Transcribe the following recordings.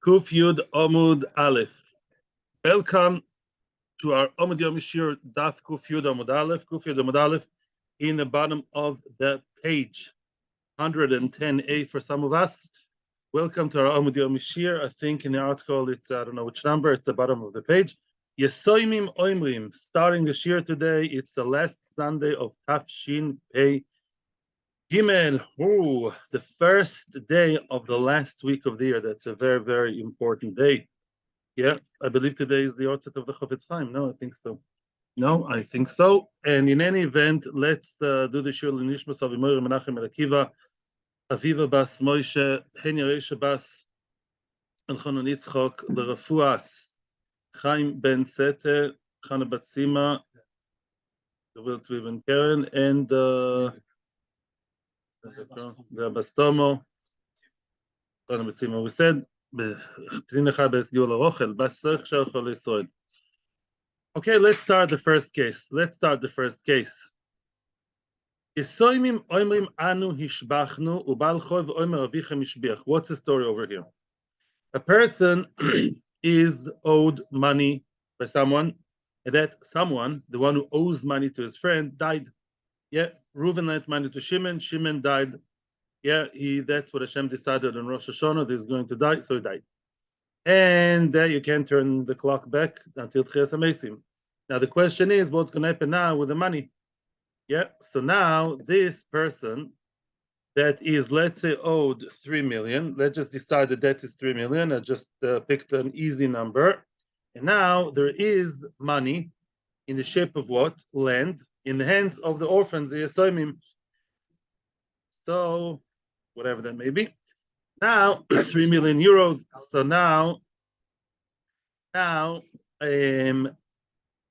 Kuf Yud Amud Aleph. Welcome to our Amud Yomi Shiur Daf Kuf Yud Amud Aleph. Kuf Yud Amud Aleph in the bottom of the page, 110a for some of us. Welcome to our Amud Yomi Shiur. I think in the article it's I don't know which number. It's the bottom of the page. Yesoimim Oimrim. Starting the Shiur today. It's the last Sunday of Tafshin Pei Gimel, the first day of the last week of the year. That's a very, very important day. Yeah, I believe today is the Ortzak of the Chofetz Chaim. No, I think so. No, I think so. And in any event, let's do the Shiur L'Nishmas of Imor Menachem Akiva, Aviva Bas Moshe, Henya Reisha Bas Elchanan Yitzchok, L'Refuas, Chaim Ben Sete, Chana Bat Sima, the Wiltzvi Ben Karen, and the Bastomo, Chana Bat Sima. We said, okay, let's start the first case. What's the story over here? A person is owed money by someone, and that someone, the one who owes money to his friend, died. Yeah, Reuven lent money to Shimon. Shimon died. Yeah, that's what Hashem decided on Rosh Hashanah, that he's going to die, so he died. And you can't turn the clock back until Tchias HaMeisim. Now the question is, what's going to happen now with the money? Yeah, so now this person that is, let's say, owed 3 million, let's just decide the debt is 3 million. I just picked an easy number. And now there is money in the shape of what? Land in the hands of the orphans, the Yesomim. So, whatever that may be. Now, 3 million euros. So now,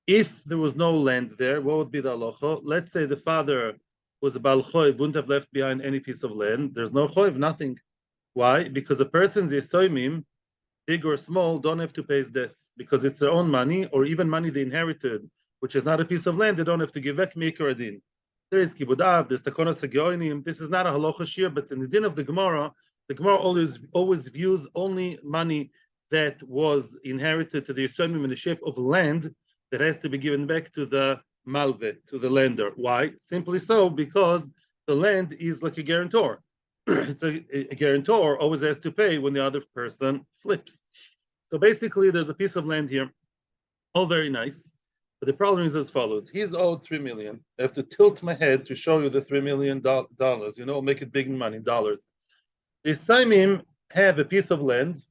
if there was no land there, what would be the halacha? Let's say the father was a Baal Choiv, wouldn't have left behind any piece of land. There's no Choiv, nothing. Why? Because the person's Yesoimim, big or small, don't have to pay his debts because it's their own money, or even money they inherited, which is not a piece of land, they don't have to give back Mikra Adin. There is Kibud Av, there's Takonas HaGeonim. This is not a halacha shiur, but in the din of the Gemara always views only money that was inherited to the Yisomim in the shape of land that has to be given back to the Malve, to the lender. Why? Simply so, because the land is like a guarantor. It's a guarantor always has to pay when the other person flips. So basically, there's a piece of land here, all very nice. But the problem is as follows. He's owed 3 million. I have to tilt my head to show you the $3 million, make it big in money, dollars. The Yisomim have a piece of land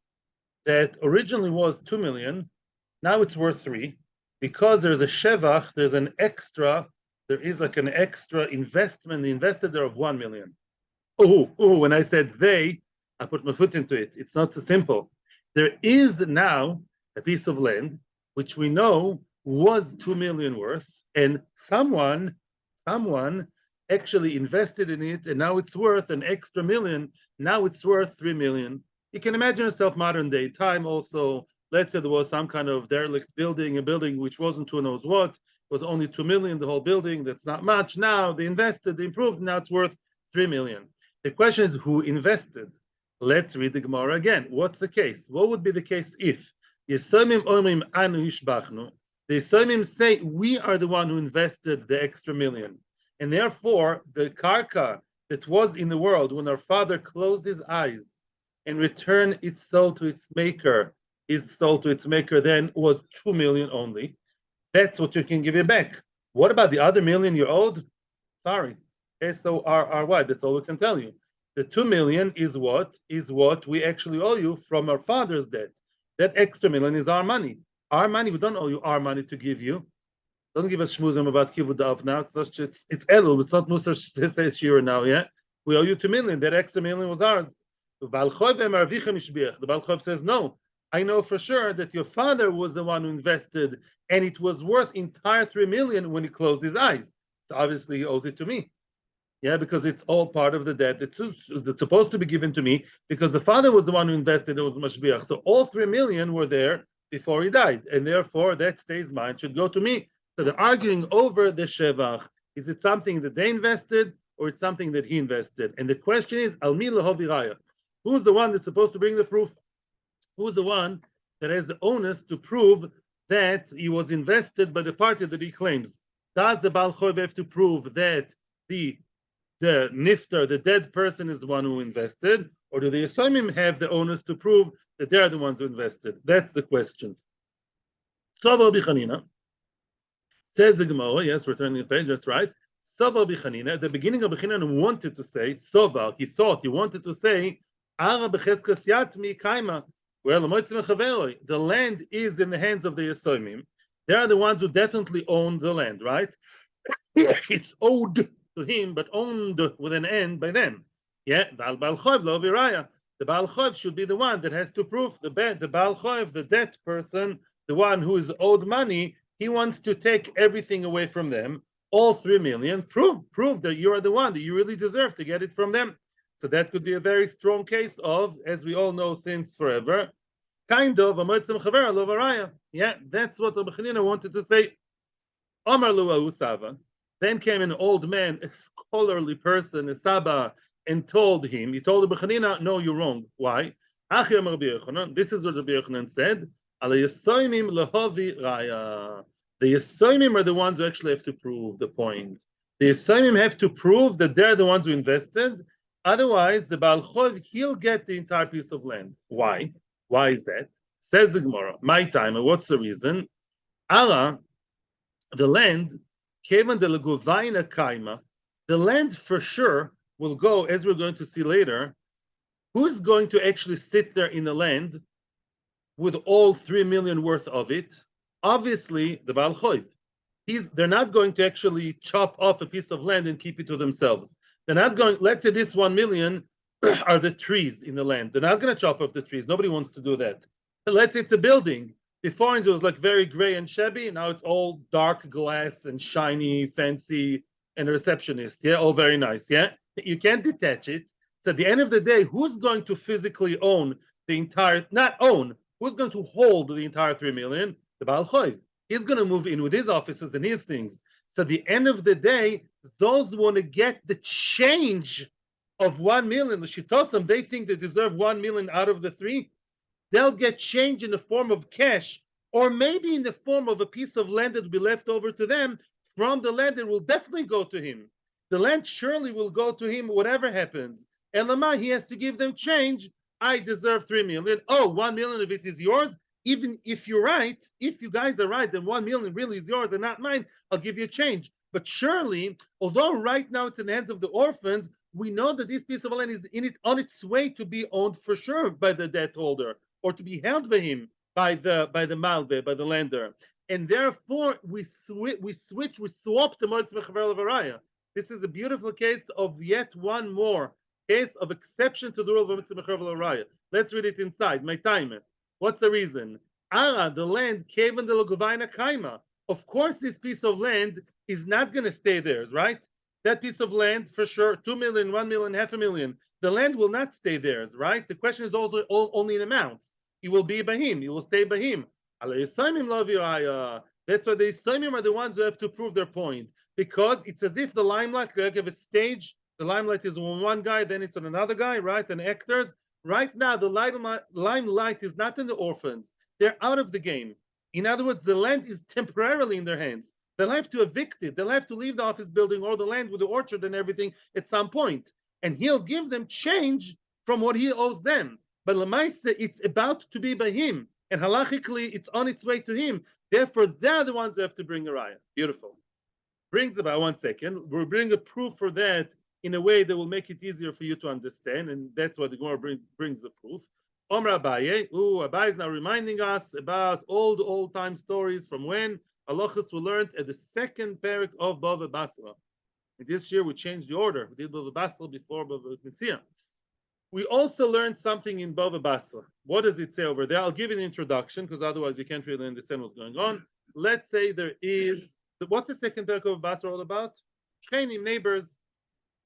that originally was 2 million. Now it's worth 3. Because there's a shevach, there is like an extra investment. They invested there of 1 million. When I said they, I put my foot into it. It's not so simple. There is now a piece of land, which we know was 2 million worth, and someone actually invested in it, and now it's worth an extra million. Now it's worth 3 million. You can imagine yourself modern day time also. Let's say there was some kind of derelict building, a building which wasn't who knows what, it was only 2 million, the whole building, that's not much. Now they invested, they improved, now it's worth 3 million. The question is who invested? Let's read the Gemara again. What's the case? What would be the case if Yesomim Omrim Anu Hishbachnu? The Yesomim say we are the one who invested the extra million. And therefore, the karka that was in the world when our father closed his eyes and returned its soul to its maker, then was 2 million only. That's what you can give it back. What about the other million you owed? Sorry. S-O-R-R-Y. That's all we can tell you. The 2 million is what we actually owe you from our father's debt. That extra million is our money. Our money, we don't owe you our money to give you. Don't give us shmuzim about kivud av now. It's elul. It's not musar shiur now. Yeah, we owe you 2 million. That extra million was ours. The Baal Choiv says no. I know for sure that your father was the one who invested, and it was worth entire 3 million when he closed his eyes. So obviously he owes it to me. Yeah, because it's all part of the debt that's supposed to be given to me because the father was the one who invested in Mashbiach. So all 3 million were there before he died, and therefore that stays mine, should go to me. So they're arguing over the shevach. Is it something that they invested or it's something that he invested? And the question is, Al mi laho viraya? Who's the one that's supposed to bring the proof? Who's the one that has the onus to prove that he was invested by the party that he claims? Does the Baal Choiv have to prove that the nifter, the dead person, is the one who invested, or do the Yisomim have the onus to prove that they are the ones who invested? That's the question. Sovar Bichanina says the Gemara. Yes, we're turning the page. That's right. Sovar Bichanina. At the beginning of Bichanina, wanted to say Sovar. He wanted to say Ara becheskes yatmi kaima. Well, the land is in the hands of the Yisomim. They are the ones who definitely own the land, right? It's owed to him, but owned with an N by them. Yeah, the Baal Choiv should be the one that has to prove the Baal Choiv, the debt person, the one who is owed money. He wants to take everything away from them, all 3 million. Prove that you are the one that you really deserve to get it from them. So that could be a very strong case of, as we all know since forever, kind of a Metzia chaver lo varaya. Yeah, that's what Rabbi Chanina wanted to say. Omar lu Usava. Then came an old man, a scholarly person, a Saba, and told him, he told Rabbi Chanina, no, you're wrong. Why? This is what Rabbi Yochanan said. The Yisomim are the ones who actually have to prove the point. The Yisomim have to prove that they're the ones who invested. Otherwise, the Baal Choiv, he'll get the entire piece of land. Why? Why is that? Says the Gemara, my time, what's the reason? Allah, the land, the land for sure will go, as we're going to see later. Who's going to actually sit there in the land with all 3 million worth of it? Obviously, the Baal Choiv. They're not going to actually chop off a piece of land and keep it to themselves. They're not going, let's say this 1 million are the trees in the land. They're not going to chop off the trees. Nobody wants to do that. But let's say it's a building. Before it was like very gray and shabby. Now it's all dark glass and shiny, fancy, and a receptionist. Yeah, all very nice. Yeah, you can't detach it. So at the end of the day, who's going to physically own the entire, not own, who's going to hold the entire 3 million? The Baal Choiv. He's going to move in with his offices and his things. So at the end of the day, those who want to get the change of 1 million, the Shitosam, they think they deserve 1 million out of the 3. They'll get change in the form of cash, or maybe in the form of a piece of land that will be left over to them. From the land, it will definitely go to him. The land surely will go to him, whatever happens. Elamai, he has to give them change. I deserve 3 million. Oh, 1 million of it is yours. Even if you're right, if you guys are right, then 1 million really is yours and not mine. I'll give you change. But surely, although right now it's in the hands of the orphans, we know that this piece of land is on its way to be owned for sure by the debt holder, or to be held by him, by the malve, by the lender. And therefore, we swap the Metzia chaver lo varaya. This is a beautiful case of yet one more case of exception to the rule of Metzia chaver lo varaya. Let's read it inside. My time. What's the reason? Ara, the land, kevan de logovaina kaima. Of course, this piece of land is not going to stay theirs, right? That piece of land, for sure, 2 million, 1 million, 500,000. The land will not stay theirs, right? The question is also only in amounts. It will be by him. It will stay by him. That's why the Yisomim are the ones who have to prove their point. Because it's as if the limelight, like have a stage, the limelight is on one guy, then it's on another guy, right? And actors. Right now, the limelight is not in the orphans. They're out of the game. In other words, the land is temporarily in their hands. They'll have to evict it. They'll have to leave the office building or the land with the orchard and everything at some point. And he'll give them change from what he owes them. But Lamaise, it's about to be by him. And halachically, it's on its way to him. Therefore, they're the ones who have to bring a raya. Beautiful. Brings about 1 second. We'll bring a proof for that in a way that will make it easier for you to understand. And that's what the Gemara brings the proof. Omra Abaye. Abaye is now reminding us about old time stories from when halachas were learned at the second parak of Bava Basra. This year we changed the order. We did Bava Basra before Bava Metzia. We also learned something in Bava Basra. What does it say over there? I'll give you an introduction because otherwise you can't really understand what's going on. Let's say there is, what's the second parak of Basra all about? Shchenim, neighbors.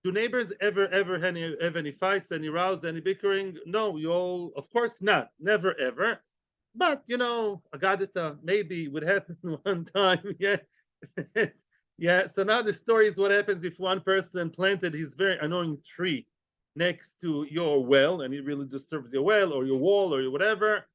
Do neighbors ever have any fights, any rows, any bickering? No, you all, of course not. Never ever. But, Agadita, maybe would happen one time. Yeah. Yeah. So now the story is what happens if one person planted his very annoying tree next to your well, and it really disturbs your well or your wall or your whatever.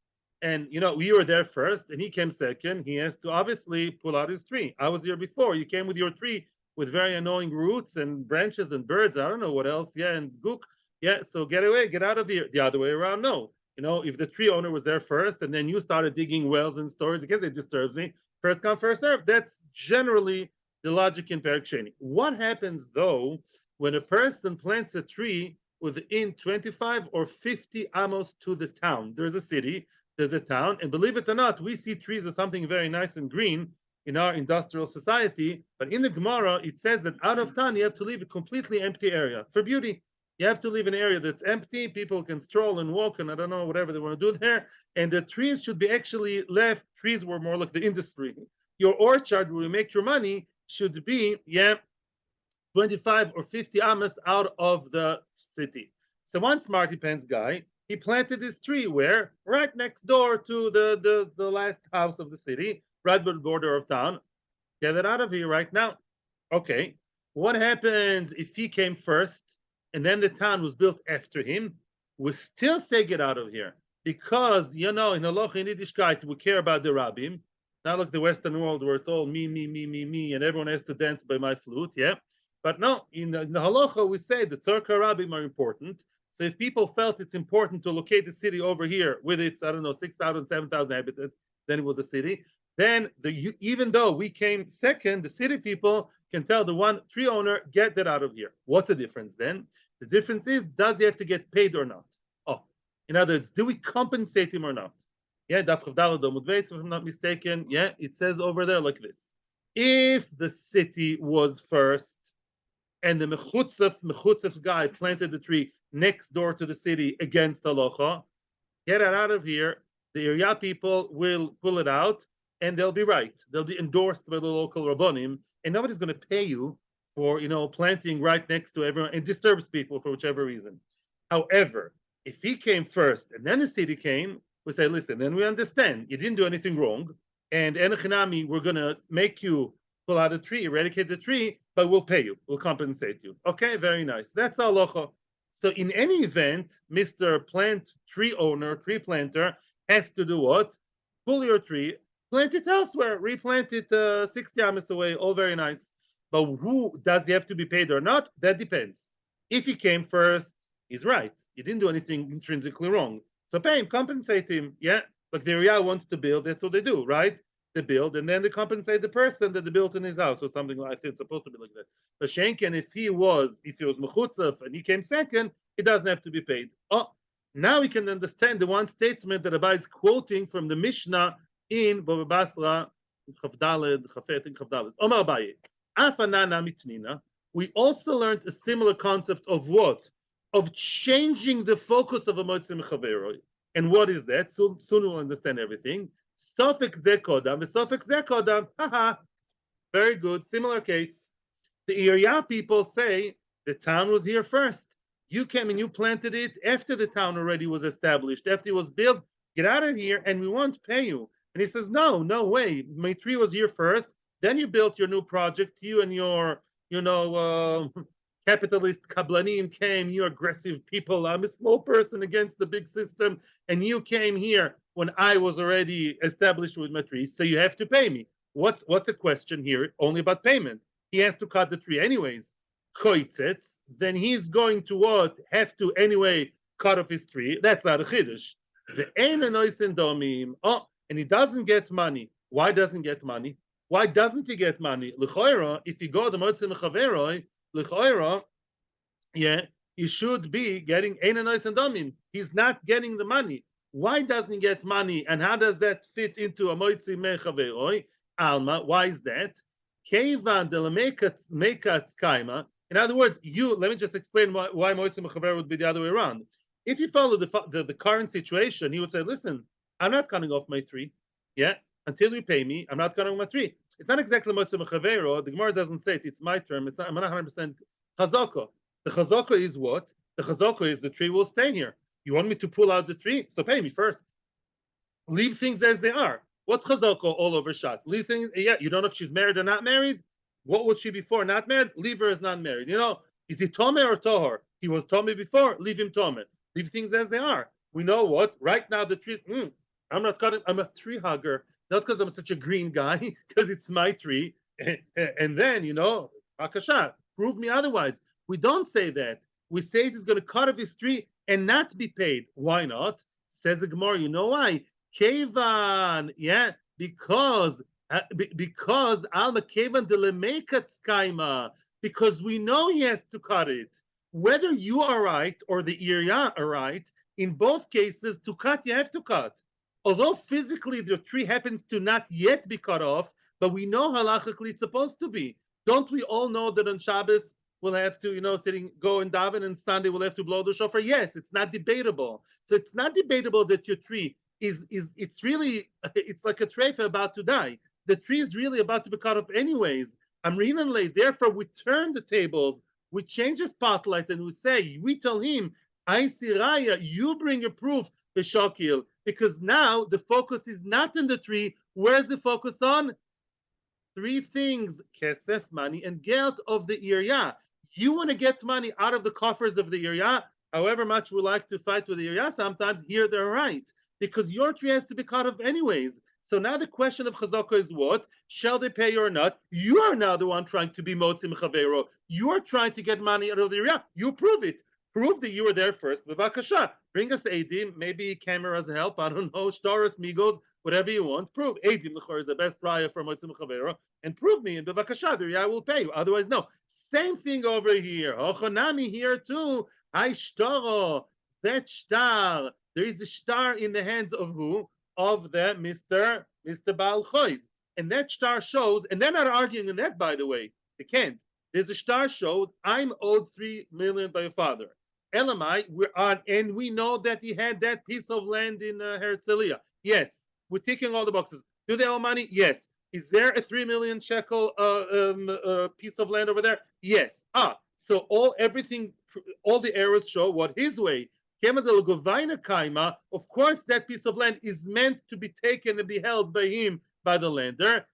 and we were there first, and he came second. He has to obviously pull out his tree. I was here before. You came with your tree with very annoying roots and branches and birds. I don't know what else. Yeah, and gook. Yeah, so get away, get out of here. The other way around, no. If the tree owner was there first, and then you started digging wells and stories, because it disturbs me. First come, first serve. That's generally the logic in Perek Sheni. What happens though when a person plants a tree within 25 or 50 amos to the town? There's a city, there's a town, and believe it or not, we see trees as something very nice and green in our industrial society. But in the Gemara, it says that out of town, you have to leave a completely empty area for beauty. You have to leave an area that's empty. People can stroll and walk, and I don't know, whatever they want to do there. And the trees should be actually left. Trees were more like the industry. Your orchard, where you make your money, should be, 25 or 50 amas out of the city. So one smarty pants guy, he planted this tree where? Right next door to the last house of the city, right by the border of town. Get it out of here right now. Okay. What happens if he came first and then the town was built after him? We still say get out of here. Because, in Halacha in Yiddishkeit, we care about the rabbim. Not like the Western world where it's all me, me, me, me, me, and everyone has to dance by my flute, yeah? But no, in the halacha, we say the tzarka rabbim are important. So if people felt it's important to locate the city over here with its, 6,000, 7,000 inhabitants, then it was a city. Then, even though we came second, the city people can tell the one tree owner, get that out of here. What's the difference then? The difference is, does he have to get paid or not? Oh, in other words, do we compensate him or not? Yeah, Daf Chavdalad Amud Beis, if I'm not mistaken. Yeah, it says over there like this. If the city was first, and the mechutzef guy planted the tree next door to the city against halacha, get it out of here. The area people will pull it out, and they'll be right. They'll be endorsed by the local rabbonim, and nobody's going to pay you for planting right next to everyone. It disturbs people for whichever reason. However, if he came first and then the city came, we say, listen, then we understand you didn't do anything wrong, and enochinami, we're going to make you pull out a tree, eradicate the tree, but we'll pay you, we'll compensate you. Okay, very nice. That's halacha. So in any event, Mr. Plant Tree owner, tree planter, has to do what? Pull your tree, plant it elsewhere, replant it 60 amas away, all very nice. But who does he have to be paid or not? That depends. If he came first, he's right. He didn't do anything intrinsically wrong. So pay him, compensate him. Yeah, like the area wants to build, that's what they do, right? They build, and then they compensate the person that they built in his house or something like that. It's supposed to be like that. But Shenken, if he was mechutzaf and he came second, he doesn't have to be paid. Oh, now we can understand the one statement that Abba is quoting from the Mishnah in Bava Basra, Chavdaled, Chavdaled. Omar Abaye, Afanana mitnina. We also learned a similar concept of what? Of changing the focus of a motzim chaveroi. And what is that? Soon we'll understand everything. Sofek zekodam, the sofek zekodam. Haha, very good. Similar case. The area people say the town was here first. You came and you planted it after the town already was established, after it was built. Get out of here, and we won't pay you. And he says, no way. My tree was here first. Then you built your new project. You and your, capitalist kablanim came, you aggressive people. I'm a small person against the big system, and you came here when I was already established with my tree, so you have to pay me. What's a question here? Only about payment. He has to cut the tree anyways. Koitzets, then he's going to what? Have to anyway cut off his tree. That's not a chiddush. The ein noisen domim. Oh, and he doesn't get money. Why doesn't he get money? Why doesn't he get money? L'choira, if you go to motzim chaveroi, l'choira, he should be getting ein noisen domim. He's not getting the money. Why doesn't he get money? And how does that fit into a motzim chaveroi? Alma, why is that? Kevan de mekatz kaima. In other words, let me just explain why motzim chaveroi would be the other way around. If you follow the current situation, he would say, listen, I'm not cutting off my tree, until you pay me, I'm not cutting off my tree. It's not exactly motzim chavero. The Gemara doesn't say it. It's my term. I'm not 100% chazaka. The chazaka is what? The chazaka is the tree will stay here. You want me to pull out the tree? So pay me first. Leave things as they are. What's chazaka all over Shas? Leave things, you don't know if she's married or not married? What was she before? Not married? Leave her as not married. Is he tome or tohar? He was tome before, leave him tome. Leave things as they are. We know what? Right now the tree, I'm not cutting. I'm a tree hugger, not because I'm such a green guy, because it's my tree. And then, Akasha, prove me otherwise. We don't say that. We say he's going to cut off his tree and not be paid. Why not? Says the Gemara. You know why? Kevan, yeah, because Alma Kevan de because we know he has to cut it. Whether you are right or the Irya are right, in both cases, to cut, you have to cut. Although physically the tree happens to not yet be cut off, but we know halachically it's supposed to be. Don't we all know that on Shabbos we'll have to, go and daven, and Sunday we'll have to blow the shofar? Yes, it's not debatable. So it's not debatable that your tree it's really, it's like a treifa about to die. The tree is really about to be cut off anyways. Amrinanle, therefore we turn the tables, we change the spotlight, and we tell him, I see Raya, you bring a proof, Beshokil, because now the focus is not in the tree. Where's the focus on? Three things: kesef, money, and geld of the Irya. You want to get money out of the coffers of the Irya. However much we like to fight with the Irya, sometimes here they're right, because your tree has to be cut off anyways. So now the question of Chazaka is what? Shall they pay or not? You are now the one trying to be Motzim Chavero. You are trying to get money out of the Irya. You prove it. Prove that you were there first. Bevakasha. Bring us Eidim, maybe cameras help, I don't know, Shtaris, Migos, whatever you want. Prove. Eidim Lechor is the best raya for Motzim Chavero. And prove me, and Bevakasha, the Irya will pay you. Otherwise, no. Same thing over here. Ochonami here too. I Shtaro. That star. There is a star in the hands of who? Of the Mr. Baal Choiv. And that star shows, and they're not arguing on that, by the way. They can't. There's a star showed, I'm owed 3 million by your father. Elamai, we're on, and we know that he had that piece of land in Herzliya. Yes, we're ticking all the boxes. Do they owe money? Yes. Is there a 3 million shekel piece of land over there? Yes. So all the arrows show what his way. Of course, that piece of land is meant to be taken and be held by him, by the lender.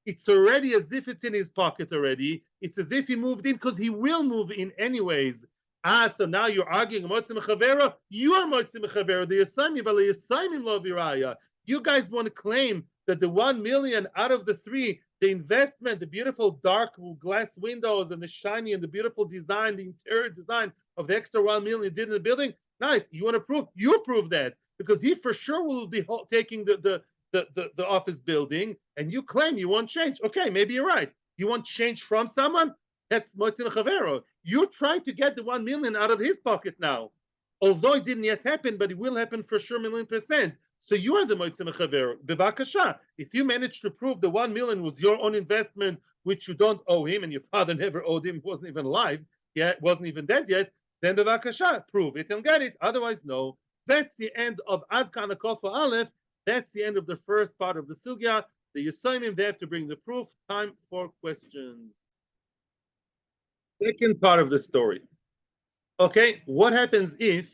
It's already as if it's in his pocket already. It's as if he moved in, because he will move in anyways. So now you're arguing Motzim Chavera. You are Motzim Chavera. The Yisayim lo viraya. You guys want to claim that the 1 million out of the 3, the investment, the beautiful dark glass windows and the shiny and the beautiful design, the interior design of the extra 1 million you did in the building. Nice. You want to prove? You prove that, because he for sure will be taking the office building, and you claim you want change. Okay, maybe you're right. You want change from someone? That's Motzim Chavero. You're trying to get the 1 million out of his pocket now. Although it didn't yet happen, but it will happen for sure, 1,000,000%. So you are the Motzim Chavero. Bevakasha. If you manage to prove the 1 million was your own investment, which you don't owe him, and your father never owed him, wasn't even alive, wasn't even dead yet, then Bevakasha, prove it and get it. Otherwise, no. That's the end of Ad Kan Akofa Aleph. That's the end of the first part of the sugya. The Yisayim, they have to bring the proof. Time for questions. Second part of the story. Okay, what happens if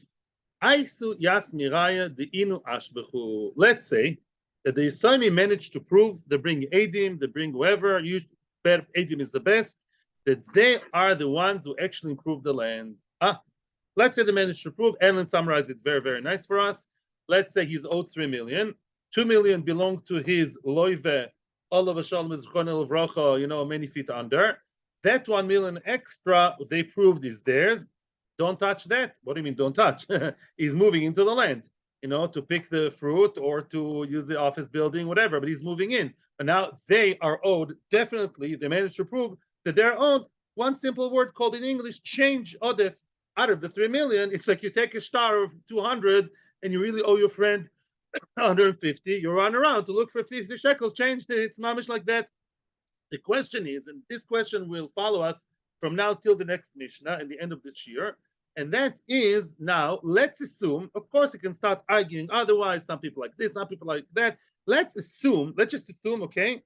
Aisu Yas Miraya the Inu Ashbechu? Let's say that the Yisayim managed to prove, they bring Eidim, they bring whoever, Eidim is the best, that they are the ones who actually improve the land. Let's say they managed to prove, Ellen summarized it very, very nice for us. Let's say he's owed 3 million. 2 million belong to his loive, all of a shalom is vracha, many feet under. That 1 million extra, they proved is theirs. Don't touch that. What do you mean don't touch? He's moving into the land, to pick the fruit or to use the office building, whatever, but he's moving in. And now they are owed, definitely, they managed to prove that they're owed one simple word called in English, change odef. Out of the 3 million, it's like you take a star of 200 and you really owe your friend 150, you run around to look for 50 shekels, change. It's mamish like that. The question is, and this question will follow us from now till the next Mishnah and the end of this year, and that is now, let's assume, of course you can start arguing otherwise, some people like this, some people like that. Let's just assume, okay,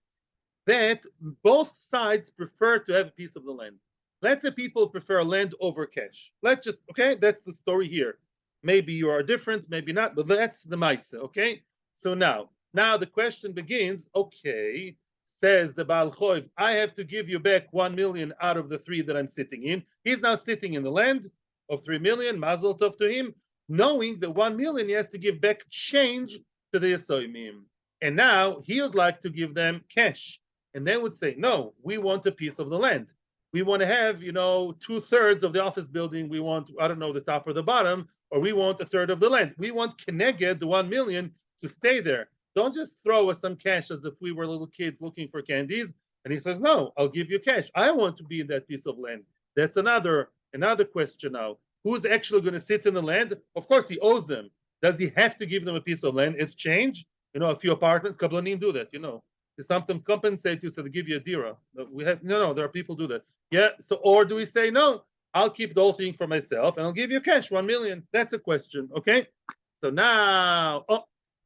that both sides prefer to have a piece of the land. Let's say people prefer land over cash. Okay, that's the story here. Maybe you are different, maybe not, but that's the Maisa, okay? So now the question begins, okay, says the Baal Choiv, I have to give you back 1 million out of the 3 that I'm sitting in. He's now sitting in the land of 3 million, Mazel Tov to him. knowing that 1 million he has to give back change to the Yasoimim. And now he would like to give them cash. And they would say, no, we want a piece of the land. We want to have, 2/3 of the office building. We want, I don't know, the top or the bottom, or we want 1/3 of the land. We want Keneged, the 1 million, to stay there. Don't just throw us some cash as if we were little kids looking for candies. And he says, no, I'll give you cash. I want to be in that piece of land. That's another question now. Who's actually going to sit in the land? Of course, he owes them. Does he have to give them a piece of land? It's change. A few apartments, Kablanim do that, They sometimes compensate you, so they give you a dira. There are people who do that. Yeah, so, or do we say, no, I'll keep the whole thing for myself and I'll give you cash, 1 million. That's a question, okay? So now,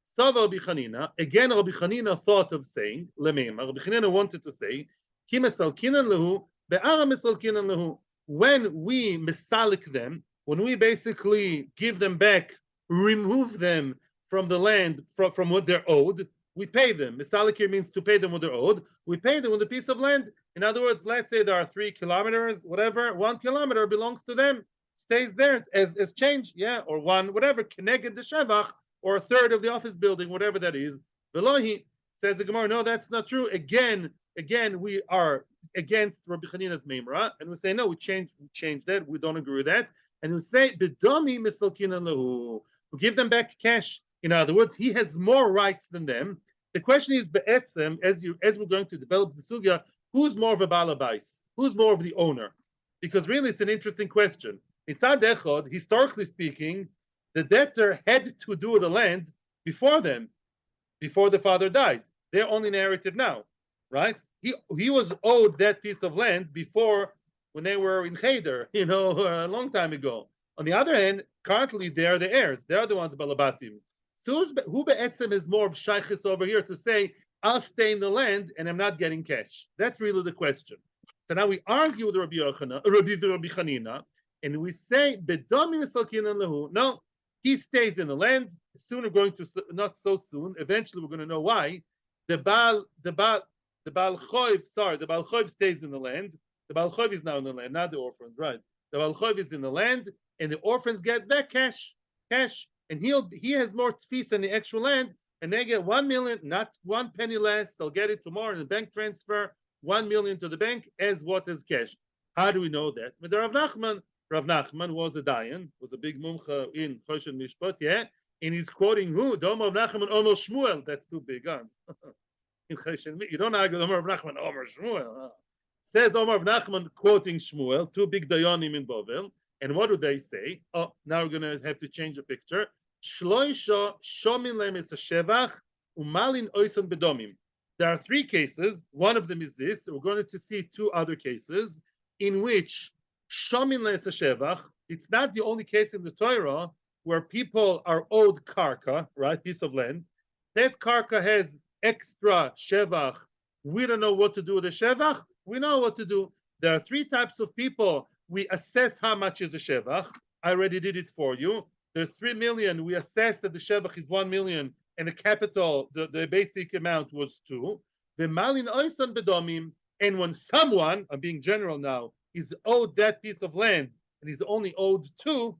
Sava Rabbi Chanina, again, Rabbi Chanina thought of saying, Lemema, Rabbi Chanina wanted to say, Ki mesalkinan lehu, be'ara mesalkinan lehu. When we misalik them, when we basically give them back, remove them from the land, from what they're owed, we pay them. Misalik here means to pay them what they're owed. We pay them with a piece of land. In other words, let's say there are 3 kilometers, whatever, 1 kilometer belongs to them, stays there as change, yeah, or 1, whatever, Keneged the Shevach, or 1/3 of the office building, whatever that is. Velohi, says the Gemara, no, that's not true. Again, we are against Rabbi Chanina's Memra, and we say, no, we change that, we don't agree with that. And we say, B'dami misalkinan lehu, we give them back cash. In other words, he has more rights than them. The question is, be'etzem, as we're going to develop the sugya, who's more of a balabais? Who's more of the owner? Because really, it's an interesting question. Mitzad echad, historically speaking, the debtor had to do the land before them, before the father died. They're only narrated now, right? He was owed that piece of land before, when they were in Cheder, a long time ago. On the other hand, currently they are the heirs. They are the ones balabatim. So who be'etzem is more of shaykhis over here to say, I'll stay in the land and I'm not getting cash? That's really the question. So now we argue with Rabbi Chanina, and we say, Bedami misalkinan lehu. No, he stays in the land. Soon we're going to, not so soon, eventually we're going to know why. The Baal Choiv stays in the land. The Baal Choiv is now in the land, not the orphans, right? The Baal Choiv is in the land, and the orphans get back cash. And he has more tefis than the actual land, and they get 1 million, not 1 penny less. They'll get it tomorrow in the bank transfer, 1 million to the bank as what is cash. How do we know that? With Rav Nachman was a dayan, was a big mumcha in Choshen Mishpat, yeah, and he's quoting who? The Omer of Nachman, Omer Shmuel. That's two big guns. In Choshen, you don't argue the Omer of Nachman, Omer Shmuel. Says Omer of Nachman quoting Shmuel, two big dayanim in Bavel. And what do they say? Oh, now we're going to have to change the picture. Shloisha shomin lemes shevach umalin oisan bedomim. There are 3 cases. One of them is this. We're going to see 2 other cases in which shomin lemes shevach. It's not the only case in the Torah where people are owed karka, right, piece of land. That karka has extra shevach. We don't know what to do with the shevach. We know what to do. There are 3 types of people. We assess how much is the shevach. I already did it for you. There's 3 million. We assess that the shevach is 1 million, and the capital, the basic amount was 2. The malin oisan bedomim, and when someone, I'm being general now, is owed that piece of land and he's only owed 2,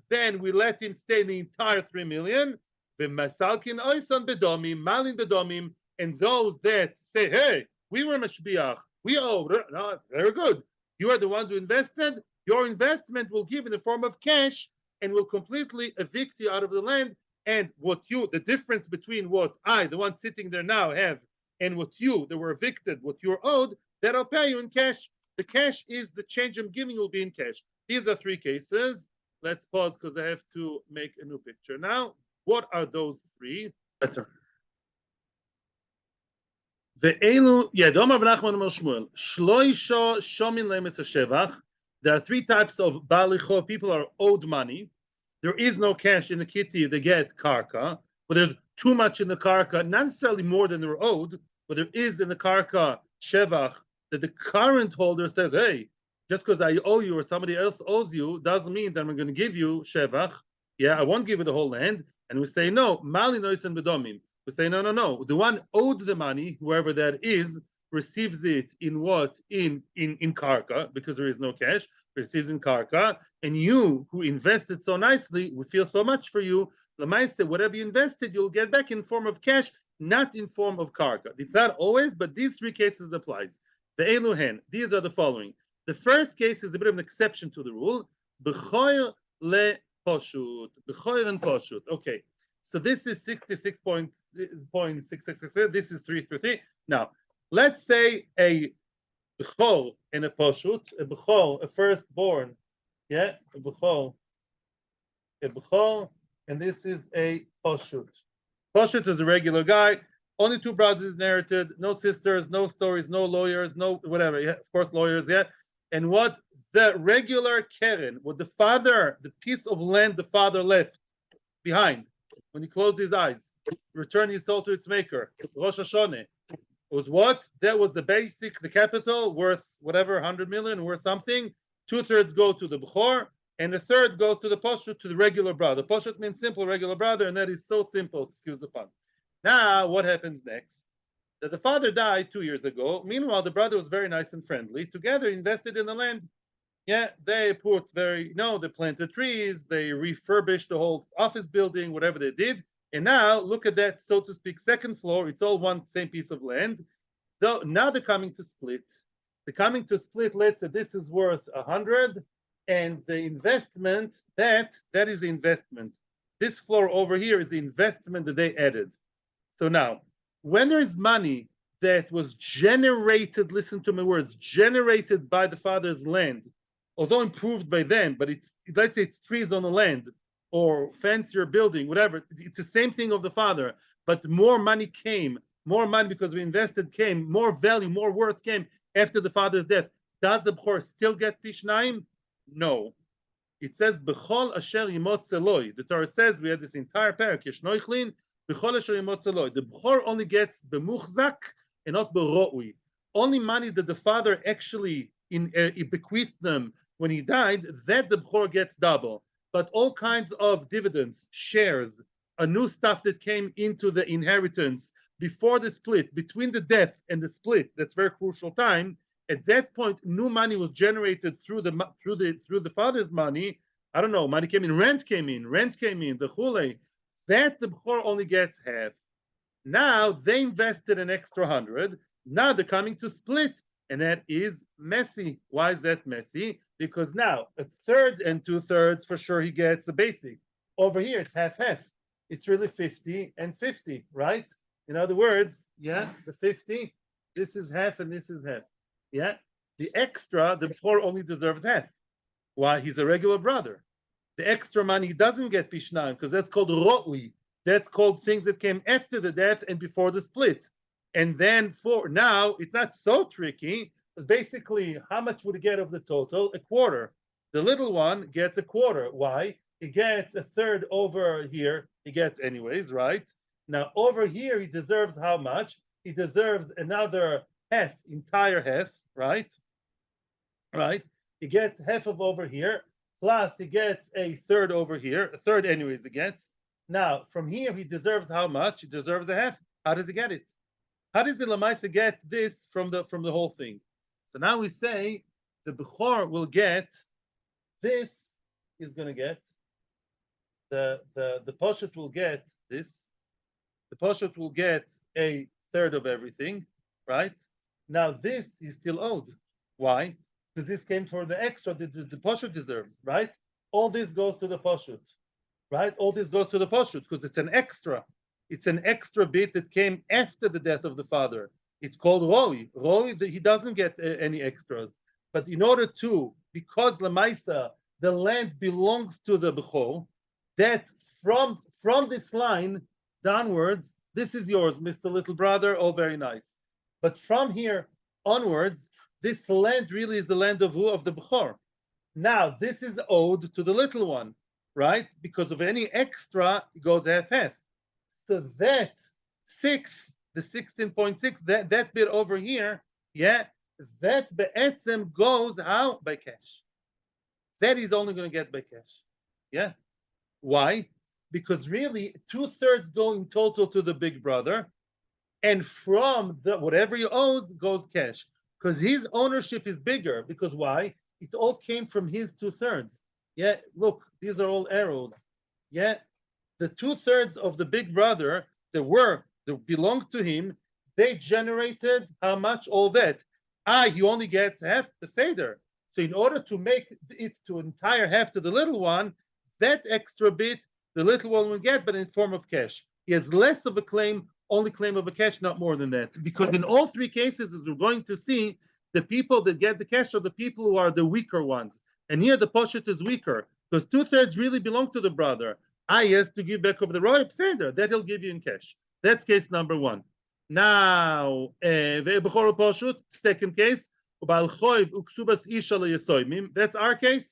then we let him stay the entire 3 million. The masalkin oisan bedomim, malin bedomim, and those that say, hey, we were mashbiach, we owe, no, very good. You are the ones who invested. Your investment will give in the form of cash and will completely evict you out of the land. And the difference between what I, the one sitting there now, have and what you, that were evicted, what you're owed, that I'll pay you in cash. The cash is the change I'm giving will be in cash. These are 3 cases. Let's pause because I have to make a new picture now. What are those 3? That's all. There are 3 types of balicho. People are owed money. There is no cash in the kitty. They get karka, but there's too much in the karka, not necessarily more than they're owed, but there is in the karka shevach that the current holder says, hey, just because I owe you or somebody else owes you doesn't mean that I'm going to give you shevach. Yeah, I won't give you the whole land. And we say, no, mali noisen bedomim. We say, no. The one owed the money, whoever that is, receives it in what? In karka, because there is no cash, receives in karka, and you who invested so nicely, we feel so much for you. Lamaise, whatever you invested, you'll get back in form of cash, not in form of karka. It's not always, but these three cases applies. The Eluhen, these are the following. The first case is a bit of an exception to the rule. B'choyer le poshut. B'choyer and poshut. Okay. So this is 66.666. This is 333. Now, let's say a b'chol and a poshut, a b'chol, a firstborn, yeah, a b'chol, and this is a poshut. Poshut is a regular guy. Only two brothers inherited, no sisters, no stories, no lawyers, no whatever. Yeah, of course, lawyers, yeah. And what the regular keren, what the father, the piece of land the father left behind, when he closed his eyes, returned his soul to its maker, Rosh Hashanah, was what? That was the basic, the capital, worth whatever, 100 million, worth something. 2/3 go to the Bechor, and a third goes to the Poshut, to the regular brother. Poshut means simple, regular brother, and that is so simple, excuse the pun. Now, what happens next? That the father died 2 years ago. Meanwhile, the brother was very nice and friendly. Together, invested in the land. Yeah, they put they planted trees, they refurbished the whole office building, whatever they did. And now look at that, so to speak, second floor. It's all one same piece of land. So now they're coming to split. They're coming to split. Let's say this is worth 100, and the investment that is the investment. This floor over here is the investment that they added. So now, when there is money that was generated, listen to my words, generated by the father's land, although improved by them, but let's say it's trees on the land or fancier building, whatever, it's the same thing of the father, but more money came, more money because we invested came, more value, more worth came after the father's death. Does the Bechor still get Pishnaim? No. It says, B'chol asher yimot zeloi. The Torah says, we had this entire parak, Yeshnoichlin, B'chol asher yimot zeloi. The Bechor only gets b'muchzak and not b'ro'ui. Only money that the father actually bequeathed them when he died, that the Bechor gets double. But all kinds of dividends, shares, a new stuff that came into the inheritance before the split, between the death and the split, that's very crucial time. At that point, new money was generated through the father's money. I don't know, money came in, rent came in, the chule. That the Bechor only gets half. Now they invested an extra 100. Now they're coming to split. And that is messy. Why is that messy? Because now a third and 2/3 for sure he gets the basic. Over here it's half-half. It's really 50 and 50, right? In other words, yeah, the 50, this is half and this is half. Yeah, the extra, the Bechor only deserves half. Why? He's a regular brother. The extra money he doesn't get Pishnaim because that's called Ro'ui. That's called things that came after the death and before the split. And then for now, it's not so tricky. But basically, how much would he get of the total? A quarter. The little one gets a quarter. Why? He gets a third over here. He gets anyways, right? Now over here, he deserves how much? He deserves another half, entire half, right? Right? He gets half of over here, plus he gets a third over here. A third anyways he gets. Now, from here, he deserves how much? He deserves a half. How does he get it? How does the Lamaisa get this from the whole thing? So now we say the Bechor will get this. Is going to get the Poshut will get this. The Poshut will get a third of everything, right? Now this is still owed. Why? Because this came for the extra that the Poshut deserves, right? All this goes to the Poshut, right? All this goes to the Poshut because it's an extra. It's an extra bit that came after the death of the father. It's called Roi. Roi, he doesn't get any extras. But in order to, because Lamaisa, the land belongs to the Bechor, that from this line downwards, this is yours, Mr. Little Brother, all very nice. But from here onwards, this land really is the land of who? Of the Bechor. Now, this is owed to the little one, right? Because of any extra, it goes half-half. So that 6, the 16.6, that bit over here, yeah, that be'etzem goes how? By cash. That he's only going to get by cash. Yeah. Why? Because really 2/3 go in total to the big brother, and from the whatever he owes goes cash, because his ownership is bigger. Because why? It all came from his 2/3. Yeah, look, these are all arrows. Yeah, the 2/3 of the big brother that belonged to him, they generated how much? All that. You only get half the seder. So in order to make it to entire half to the little one, that extra bit the little one will get, but in form of cash. He has less of a claim, only claim of a cash, not more than that. Because in all three cases, as we're going to see, the people that get the cash are the people who are the weaker ones. And here the poshet is weaker, because 2/3 really belong to the brother. He has to give back over the royal seder, that he'll give you in cash. That's case number one. Now, second case, that's our case.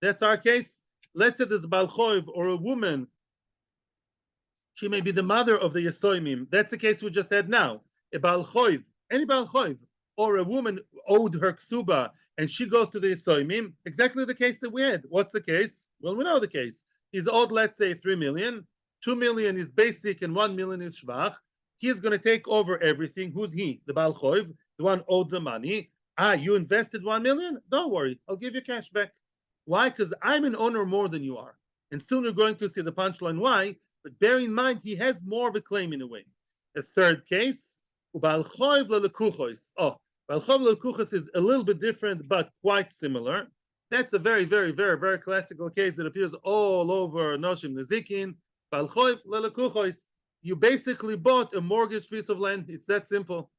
That's our case. Let's say there's a Balchoiv or a woman. She may be the mother of the Yesoimim. That's the case we just had now. A Balchoiv, any Balchoiv, or a woman owed her ksuba and she goes to the Yesoimim. Exactly the case that we had. What's the case? Well, we know the case. He's owed, let's say, 3 million. 2 million is basic and 1 million is shvach. He's going to take over everything. Who's he? The Balchoiv, the one owed the money. You invested 1 million? Don't worry, I'll give you cash back. Why? Because I'm an owner more than you are. And soon we're going to see the punchline why. But bear in mind, he has more of a claim in a way. A third case, Balchoiv lelekuchos. Balchoiv lelekuchos is a little bit different, but quite similar. That's a very, very, very, very classical case that appears all over Noshim Nezikin. Balchoiv lelekuchos. You basically bought a mortgaged piece of land. It's that simple.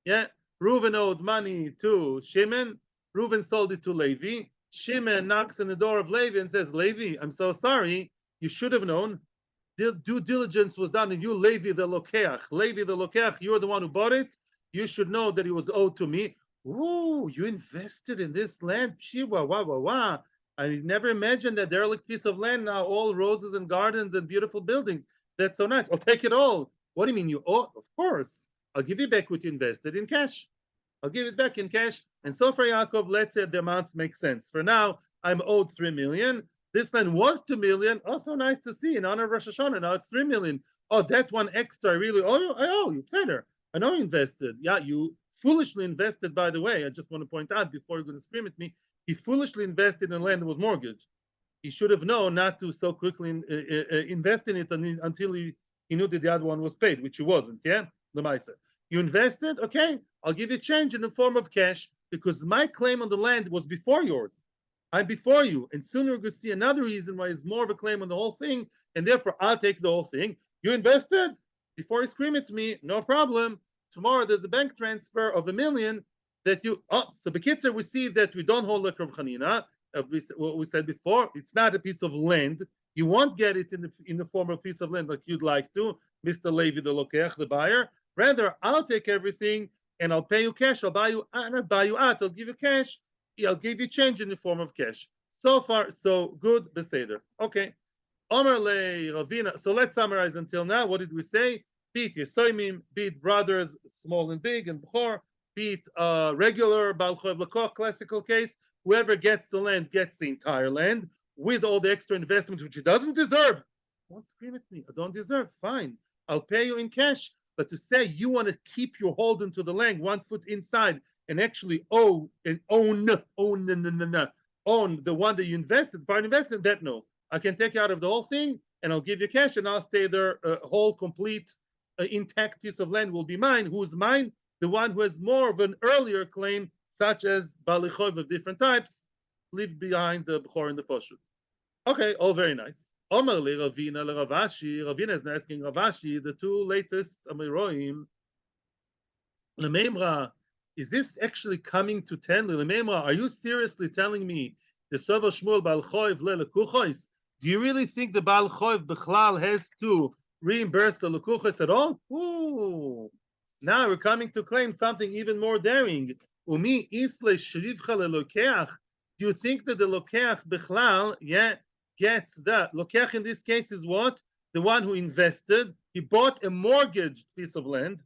Yeah. Reuven owed money to Shimon. Reuven sold it to Levi. Shimon knocks on the door of Levi and says, Levi, I'm so sorry. You should have known. Due diligence was done, and you, Levi the Lokeach, you're the one who bought it. You should know that it was owed to me. Ooh, you invested in this land? Shiva, wah, wah, wah. I never imagined that derelict piece of land now, all roses and gardens and beautiful buildings. That's so nice. I'll take it all. What do you mean you owe? Of course. I'll give you back what you invested in cash. I'll give it back in cash. And so for Yaakov, let's say the amounts make sense. For now, I'm owed 3 million. This land was 2 million. Also nice to see in honor of Rosh Hashanah. Now it's 3 million. Oh, that one extra I really owe you. I owe you. Better. I know you invested. Yeah, you foolishly invested, by the way. I just want to point out before you're going to scream at me. He foolishly invested in land that was mortgaged. He should have known not to so quickly invest in it until he knew that the other one was paid, which he wasn't. Yeah, the Maisa. You invested, okay? I'll give you change in the form of cash because my claim on the land was before yours. I'm before you, and sooner we're going to see another reason why it's more of a claim on the whole thing, and therefore I'll take the whole thing. You invested before you scream at me, no problem. Tomorrow there's a bank transfer of 1 million that you. So Bekitzer, we see that we don't hold like Rav Chanina. What we said before, it's not a piece of land. You won't get it in the form of a piece of land like you'd like to, Mr. Levi, the Lokeach, the buyer. Rather, I'll take everything and I'll pay you cash. I'll buy you, not buy you out. I'll give you cash. I'll give you change in the form of cash. So far, so good. Beseder. Okay. Omer le Ravina. So let's summarize until now. What did we say? Beat Yesoimim, beat brothers, small and big, and Bechor, beat regular Balchoiv Lakoch, classical case. Whoever gets the land gets the entire land with all the extra investment, which he doesn't deserve. Don't scream at me. I don't deserve. Fine. I'll pay you in cash. But to say you want to keep your hold into the land 1 foot inside and actually own the one that you invested, part invested, that no. I can take you out of the whole thing and I'll give you cash and I'll stay there. A whole complete intact piece of land will be mine. Who's mine? The one who has more of an earlier claim, such as Balichov of different types, leave behind the Bechor and the Poshut. Okay, all very nice. Omer le Ravina le Ravashi. Ravina is asking Ravashi, the two latest Amiroim. Lememra, is this actually coming to 10? Lememra, are you seriously telling me the Sova Shmuel Balchoiv le Lekuchos? Do you really think the Balchoiv Bechlal has to reimburse the Lekuchos at all? Ooh. Now we're coming to claim something even more daring. Umi isle shrivcha lelokeach. Do you think that the Lokeach Bechlal, gets that? Lokeach in this case is what? The one who invested. He bought a mortgaged piece of land,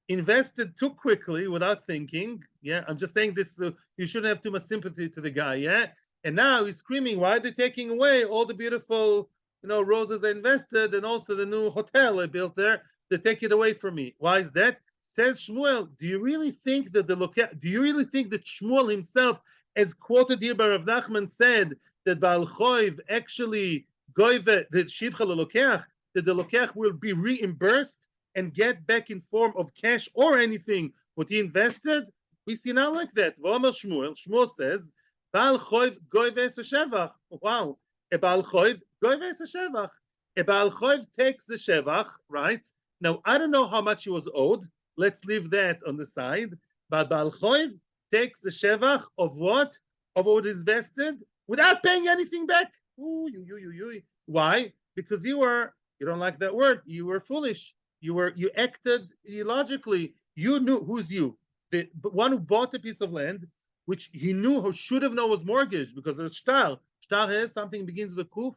invested too quickly without thinking. Yeah, I'm just saying this. You shouldn't have too much sympathy to the guy. Yeah, and now he's screaming, "Why are they taking away all the beautiful, roses I invested, and also the new hotel I built there? they take it away from me. Why is that? Says Shmuel, do you really think that Shmuel himself, as quoted here by Rav Nachman, said that Baal Choiv actually goive that Shivcha Lokeach, that the Lokeach will be reimbursed and get back in form of cash or anything what he invested? We see not like that. Shmuel says, Baal Choiv goive es shevach. Wow. A Baal Choiv goive es shevach. A Baal Choiv takes the shevach, right? Now, I don't know how much he was owed. Let's leave that on the side. But Baal Choiv takes the shevach of what? Of what is vested without paying anything back. Ooh, why? Because you don't like that word, you were foolish. You acted illogically. You knew who's you? The one who bought a piece of land, which he knew or should have known was mortgaged because there's shtar. Shtar has something begins with a kuf.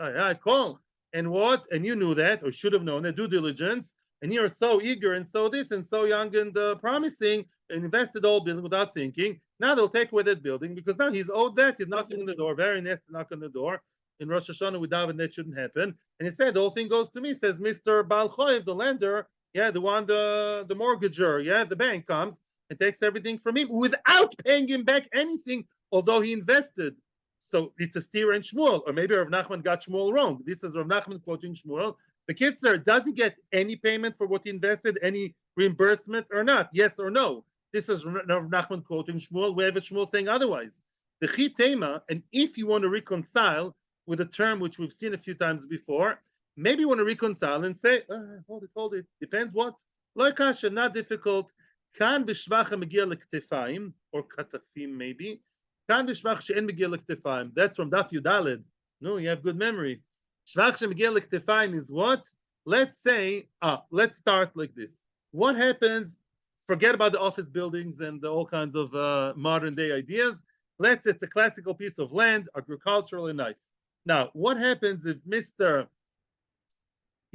I call. And what? And you knew that, or should have known that, due diligence. And you're so eager and so this and so young and promising, and invested all building without thinking. Now they'll take away that building because now he's owed that. He's knocking on the door. Very nasty knock on the door. In Rosh Hashanah, we daven that shouldn't happen. And he said, the whole thing goes to me, says Mr. Baal Choiv, the lender, yeah, the one, the mortgager, yeah, the bank comes and takes everything from him without paying him back anything, although he invested. So it's a steer and Shmuel, or maybe Rav Nachman got Shmuel wrong. This is Rav Nachman quoting Shmuel. The kid, sir, does he get any payment for what he invested, any reimbursement or not? Yes or no? This is Rav Nachman quoting Shmuel. We have a Shmuel saying otherwise. The chi tema, and if you want to reconcile with a term which we've seen a few times before, maybe you want to reconcile and say, hold it, depends what. Lo kasha, not difficult. Kan b'shvacha megia l'ktefayim, or katafim maybe. Kan b'shvach she'en megia l'ktefayim. That's from Daf Yudaled. No, you have good memory. Shvach she'megia l'ktefayim is what? Let's say, let's start like this. What happens, forget about the office buildings and all kinds of modern day ideas. It's a classical piece of land, agricultural and nice. Now, what happens if he's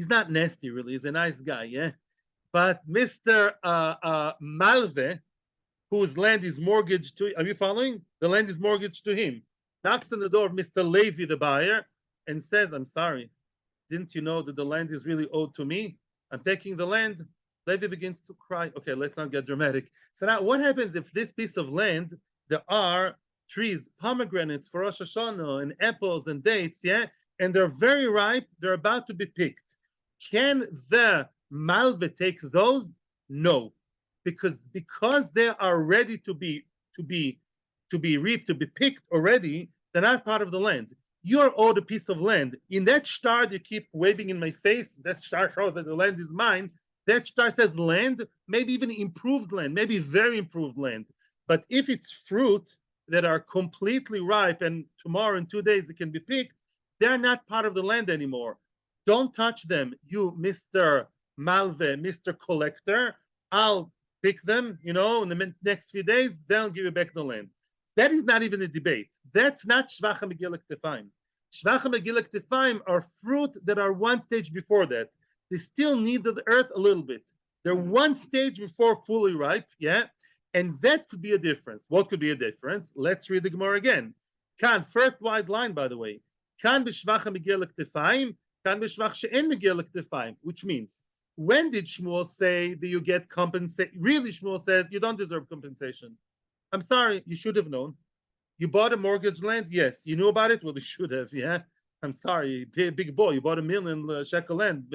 not nasty really, he's a nice guy, yeah? But Mr. Malve, whose land is mortgaged to, are you following? The land is mortgaged to him. Knocks on the door of Mr. Levi, the buyer, and says, I'm sorry, didn't you know that the land is really owed to me? I'm taking the land. Levi begins to cry. Okay, let's not get dramatic. So now what happens if this piece of land, there are trees, pomegranates for Rosh Hashanah, and apples and dates, yeah? And they're very ripe, they're about to be picked. Can the Malve take those? No. Because they are ready to be reaped, to be picked already, they're not part of the land. You're owed a piece of land. In that star you keep waving in my face, that star shows that the land is mine. That star says land, maybe even improved land, maybe very improved land. But if it's fruit that are completely ripe and tomorrow in 2 days it can be picked, they're not part of the land anymore. Don't touch them, you Mr. Malve, Mr. Collector. I'll pick them, in the next few days, then I'll give you back the land. That is not even a debate. That's not Shvacha Megillah Ktefayim. Shvacha Megillah Ktefayim are fruit that are one stage before that. They still need the earth a little bit. They're one stage before fully ripe, yeah? And that could be a difference. What could be a difference? Let's read the Gemara again. Kan, first wide line, by the way. Kan b'shvacha megillah ktefayim, kan b'shvach she'en megillah ktefayim, which means, when did Shmuel say that you get compensation? Really, Shmuel says you don't deserve compensation. I'm sorry, you should have known. You bought a mortgage land? Yes. You knew about it? Well, you should have, yeah? I'm sorry, big boy, you bought $1 million shekel land,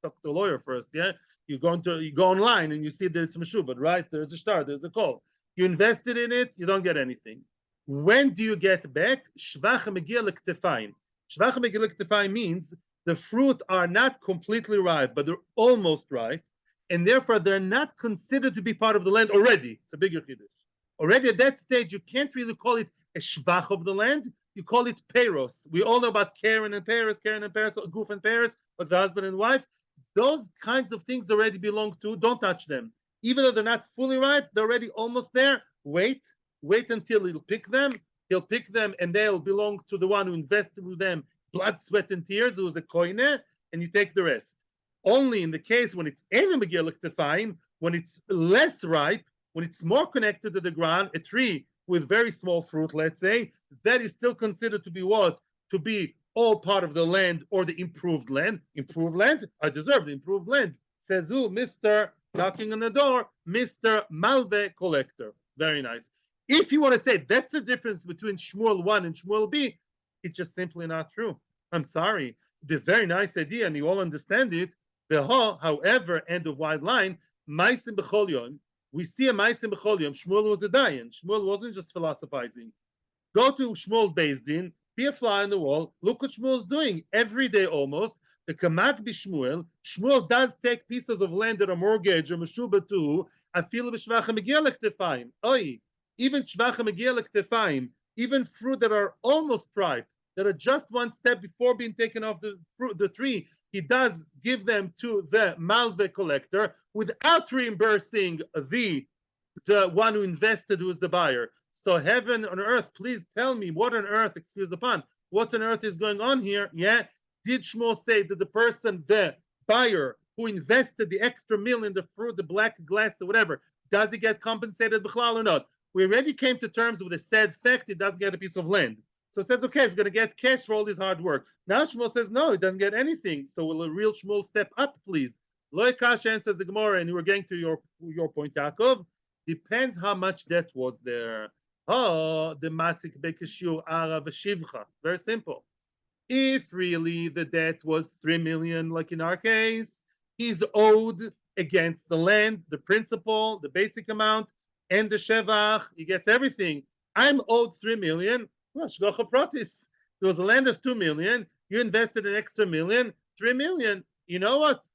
talk to a lawyer first, yeah? You go online and you see that it's meshubad, right? There's a star, there's a call. You invested in it, you don't get anything. When do you get back? Shvach megillah ktefayim. Shvach megillah ktefayim means the fruit are not completely ripe, but they're almost ripe, and therefore they're not considered to be part of the land already. It's a bigger chiddush. Already at that stage, you can't really call it a shvach of the land. You call it peros. We all know about Karen and Paris, Goof and Paris, but the husband and wife. Those kinds of things already belong to. Don't touch them. Even though they're not fully ripe, they're already almost there. Wait until he'll pick them. He'll pick them, and they'll belong to the one who invested with them blood, sweat, and tears, who was a koine, and you take the rest. Only in the case when it's ena megillah ktefayim, when it's less ripe, when it's more connected to the ground, a tree with very small fruit, let's say, that is still considered to be what? To be all part of the land or the improved land. Improved land, I deserve the improved land. Says who? Mr. Knocking on the door, Mr. Malve collector. Very nice. If you want to say that's the difference between Shmuel 1 and Shmuel B, it's just simply not true. I'm sorry. The very nice idea, and you all understand it. However, end of wide line, Maisim B'chol we see a Maisim B'chol Shmuel was a dayan. Shmuel wasn't just philosophizing. Go to Shmuel BSD An, be a fly on the wall. Look what Shmuel's doing every day almost. The Kamat B'Shmuel. Shmuel does take pieces of land that are mortgage or Meshuba to Afilu B'Shvacha Megiel L'Ktefayim. Oi, even Shvacha Megiel L'Ktefayim, even fruit that are almost ripe, that are just one step before being taken off the tree, he does give them to the Malve collector without reimbursing the one who invested, who is the buyer. So heaven on earth, please tell me what on earth, excuse upon, what on earth is going on here? Yeah, did Shmuel say that the person, the buyer who invested the extra million, the fruit, the black glass, or whatever, does he get compensated b'chlal or not? We already came to terms with a sad fact he does get a piece of land. So it says, okay, he's going to get cash for all his hard work. Now Shmuel says, no, he doesn't get anything. So will a real Shmuel step up, please? Lo Kash answers the Gemara, and we're getting to your point, Yaakov. Depends how much debt was there. Oh, the Masik Bekeshiur Ara V'Shivcha. Very simple. If really the debt was 3 million, like in our case, he's owed against the land, the principal, the basic amount, and the Shevach. He gets everything. I'm owed 3 million. Well, Shgocha Pratis. There was a land of 2 million. You invested an extra million, 3 million. You know what?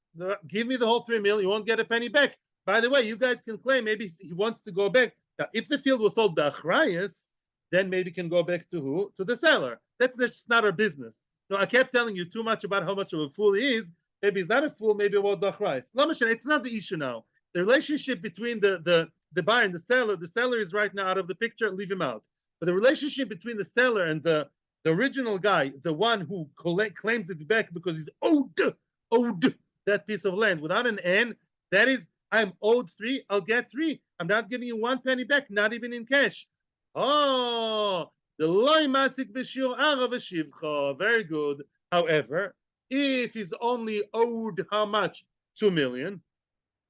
Give me the whole 3 million. You won't get a penny back. By the way, you guys can claim maybe he wants to go back. Now, if the field was sold by Achrayas, then maybe can go back to who? To the seller. That's just not our business. No, I kept telling you too much about how much of a fool he is. Maybe he's not a fool, maybe about the Achrayas. It's not the issue now. The relationship between the buyer and the seller is right now out of the picture, leave him out. But the relationship between the seller and the original guy, the one who claims it back because he's owed that piece of land without an N, that is, I'm owed 3, I'll get 3. I'm not giving you 1 penny back, not even in cash. Oh, the loy masik b'shiur ara v'shivcha. Very good. However, if he's only owed how much? 2 million,